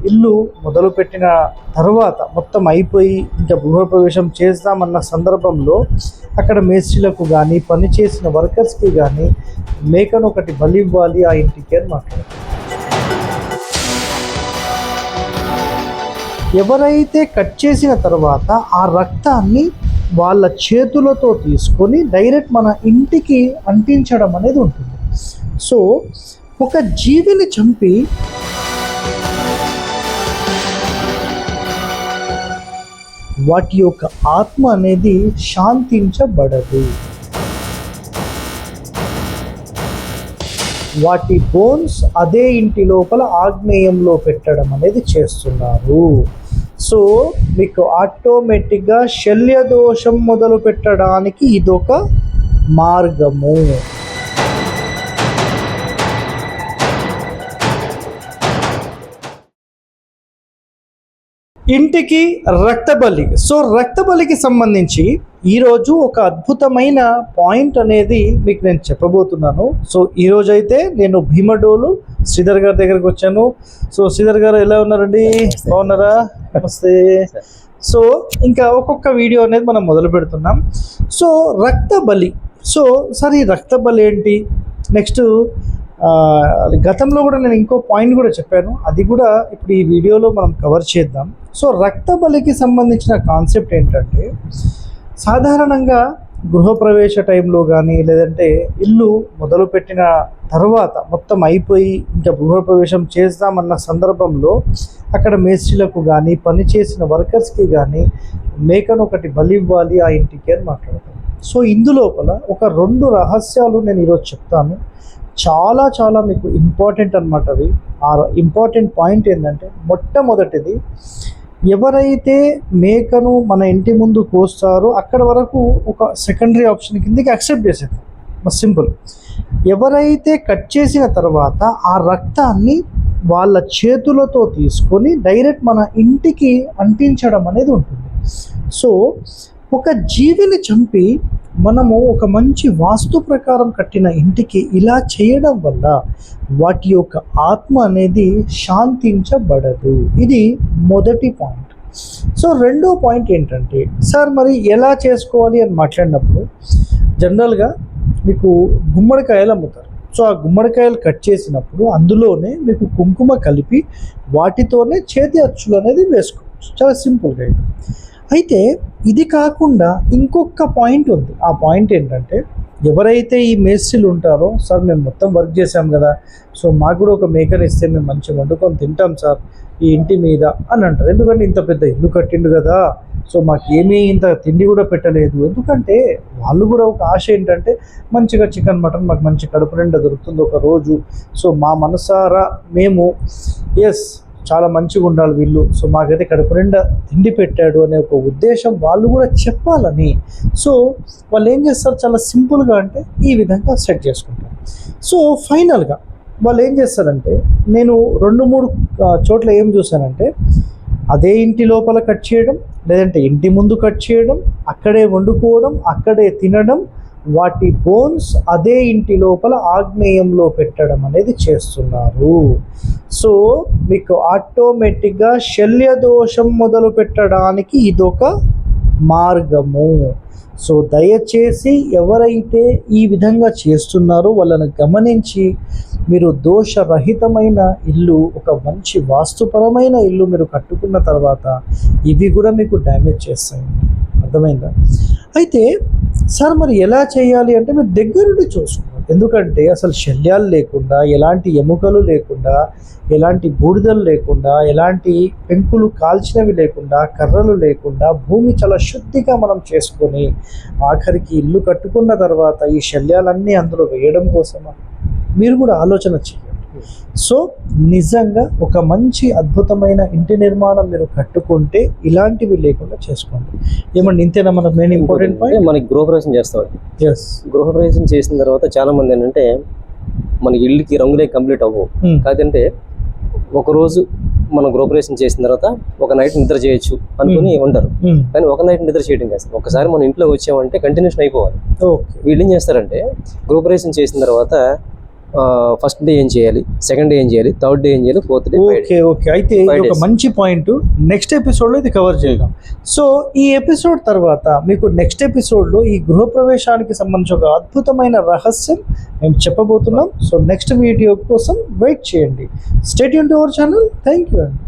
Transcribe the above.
ఇల్లు మొదలుపెట్టిన తర్వాత మొత్తం అయిపోయి ఇంకా గృహప్రవేశం చేద్దామన్న సందర్భంలో అక్కడ మేస్త్రీలకు కానీ పనిచేసిన వర్కర్స్కి కానీ మేకను ఒకటి బలి ఇవ్వాలి ఆ ఇంటికి అని మాట్లాడుతారు. ఎవరైతే కట్ చేసిన తర్వాత ఆ రక్తాన్ని వాళ్ళ చేతులతో తీసుకొని డైరెక్ట్ మన ఇంటికి అంటించడం అనేది ఉంటుంది. సో ఒక జీవిని చంపి వాటి యొక్క ఆత్మ అనేది శాంతించబడదు. వాటి బోన్స్ అదే ఇంటి లోపల ఆగ్నేయంలో పెట్టడం అనేది చేస్తున్నారు. సో మీకు ఆటోమేటిక్గా శల్య దోషం మొదలు పెట్టడానికి ఇదొక మార్గము. ఇంటికి రక్తబలి. సో రక్తబలికి సంబంధించి ఈరోజు ఒక అద్భుతమైన పాయింట్ అనేది మీకు నేను చెప్పబోతున్నాను. సో ఈరోజు అయితే నేను భీమడోలు శ్రీధర్ గారి దగ్గరకు వచ్చాను. సో శ్రీధర్ గారు ఎలా ఉన్నారండి? బాగున్నారా? నమస్తే. సో ఇంకా ఒక్కొక్క వీడియో అనేది మనం మొదలు పెడుతున్నాం. సో రక్తబలి. సో సార్ ఈ రక్తబలి ఏంటి? నెక్స్ట్ గతంలో కూడా నేను ఇంకో పాయింట్ కూడా చెప్పాను, అది కూడా ఇప్పుడు ఈ వీడియోలో మనం కవర్ చేద్దాం. సో రక్తబలికి సంబంధించిన కాన్సెప్ట్ ఏంటంటే, సాధారణంగా గృహప్రవేశ టైంలో కానీ లేదంటే ఇల్లు మొదలుపెట్టిన తర్వాత మొత్తం అయిపోయి ఇంకా గృహప్రవేశం చేద్దామన్న సందర్భంలో అక్కడ మేస్త్రీలకు కానీ పనిచేసిన వర్కర్స్కి కానీ మేకను ఒకటి బలి ఇవ్వాలి ఆ ఇంటికి అని మాట్లాడతాను. సో ఇందులోపల ఒక 2 రహస్యాలు నేను ఈరోజు చెప్తాను. చాలా చాలా మీకు ఇంపార్టెంట్ అన్నమాట అవి. ఆ ఇంపార్టెంట్ పాయింట్ ఏంటంటే, మొట్టమొదటిది ఎవరైతే మేకను మన ఇంటి ముందు కోస్తారో అక్కడ వరకు ఒక సెకండరీ ఆప్షన్ కిందకి యాక్సెప్ట్ చేసేద్దాం. సింపుల్. ఎవరైతే కట్ చేసిన తర్వాత ఆ రక్తాన్ని వాళ్ళ చేతులతో తీసుకొని డైరెక్ట్ మన ఇంటికి అంటించడం అనేది ఉంటుంది. సో ఒక జీవిని చంపి మనము ఒక మంచి వాస్తు ప్రకారం కట్టిన ఇంటికి ఇలా చేయడం వల్ల వాటి యొక్క ఆత్మ అనేది శాంతించబడదు. ఇది మొదటి పాయింట్. సో రెండో పాయింట్ ఏంటంటే, సార్ మరి ఎలా చేసుకోవాలి అని మాట్లాడినప్పుడు జనరల్గా మీకు గుమ్మడికాయలు అమ్ముతారు. సో ఆ గుమ్మడికాయలు కట్ చేసినప్పుడు అందులోనే మీకు కుంకుమ కలిపి వాటితోనే చేతి అచ్చులు అనేది వేసుకోవచ్చు. చాలా సింపుల్గా అయితే ఇది కాకుండా ఇంకొక పాయింట్ ఉంది. ఆ పాయింట్ ఏంటంటే, ఎవరైతే ఈ మేస్త్రీలు ఉంటారో, సార్ మేము మొత్తం వర్క్ చేసాం కదా, సో మాకు కూడా ఒక మేకని ఇస్తే మేము మంచిగా వండుకొని తింటాం సార్ ఈ ఇంటి మీద అని అంటారు. ఎందుకంటే ఇంత పెద్ద ఇల్లు కట్టిండు కదా, సో మాకు ఏమీ ఇంత తిండి కూడా పెట్టలేదు. ఎందుకంటే వాళ్ళు కూడా ఒక ఆశ ఏంటంటే, మంచిగా చికెన్ మటన్ మాకు మంచి కడుపు నిండా దొరుకుతుంది ఒక రోజు. సో మా మనసారా మేము చాలా మంచిగా ఉండాలి వీళ్ళు, సో మాకైతే కడుపు నిండా తిండి పెట్టాడు అనే ఒక ఉద్దేశం వాళ్ళు కూడా చెప్పాలని. సో వాళ్ళు ఏం చేస్తారు, చాలా సింపుల్గా అంటే ఈ విధంగా సెట్ చేసుకుంటారు. సో ఫైనల్గా వాళ్ళు ఏం చేస్తారంటే, నేను 2-3 చోట్ల ఏం చూశానంటే, అదే ఇంటి లోపల కట్ చేయడం, లేదంటే ఇంటి ముందు కట్ చేయడం, అక్కడే వండుకోవడం, అక్కడే తినడం, వాటి బోన్స్ అదే ఇంటి లోపల ఆగ్నేయంలో పెట్టడం అనేది చేస్తున్నారు. సో మీకు ఆటోమేటిక్గా శల్య దోషం మొదలు పెట్టడానికి ఇదొక మార్గము. సో దయచేసి ఎవరైతే ఈ విధంగా చేస్తున్నారో వాళ్ళని గమనించి మీరు దోషరహితమైన ఇల్లు, ఒక మంచి వాస్తుపరమైన ఇల్లు మీరు కట్టుకున్న తర్వాత ఇవి కూడా మీకు డ్యామేజ్ చేస్తాయి. అర్థమైందా? అయితే సార్ మరి ఎలా చేయాలి అంటే, మీరు దగ్గరుండి చూసుకోవాలి. ఎందుకంటే అసలు శల్యాలు లేకుండా, ఎలాంటి ఎముకలు లేకుండా, ఎలాంటి బూడిదలు లేకుండా, ఎలాంటి పెంకులు కాల్చినవి లేకుండా, కర్రలు లేకుండా భూమి చాలా శుద్ధిగా మనం చేసుకొని ఆఖరికి ఇల్లు కట్టుకున్న తర్వాత ఈ శల్యాలన్నీ అందులో వేయడం కోసమా? మీరు కూడా ఆలోచన చేయండి. సో నిజంగా ఒక మంచి అద్భుతమైన ఇంటి నిర్మాణం మీరు కట్టుకుంటే ఇలాంటివి లేకుండా చేసుకోండి. ఏమండి, ఇంతేనా మనకు మెయిన్ ఇంపార్టెంట్ పాయింట్? మనకి గృహప్రవేశం చేస్తామండి. గృహప్రవేశం చేసిన తర్వాత చాలా మంది ఏంటంటే, మనకి ఇల్లుకి రంగులే కంప్లీట్ అవ్వవు. కాదంటే ఒకరోజు మనం గృహప్రవేశం చేసిన తర్వాత ఒక నైట్ నిద్ర చేయొచ్చు అనుకుని ఉంటారు. కానీ ఒక నైట్ నిద్ర చేయడం కాదు, ఒకసారి మన ఇంట్లో వచ్చామంటే కంటిన్యూషన్ అయిపోవాలి. వీళ్ళు ఏం చేస్తారంటే, గృహప్రవేశం చేసిన తర్వాత ఫస్ట్ డే ఏం చేయాలి, సెకండ్ డే ఏం చేయాలి, థర్డ్ డే ఏం చేయాలి, ఫోర్త్ డే ఓకే ఓకే, అయితే ఇది 5 ఒక days. మంచి పాయింట్. నెక్స్ట్ ఎపిసోడ్లో ఇది కవర్ చేద్దాం. సో ఈ ఎపిసోడ్ తర్వాత మీకు నెక్స్ట్ ఎపిసోడ్లో ఈ గృహప్రవేశానికి సంబంధించి ఒక అద్భుతమైన రహస్యం మేము చెప్పబోతున్నాం. సో నెక్స్ట్ వీడియో కోసం వెయిట్ చేయండి. Stay tune to our channel. Thank you అండి.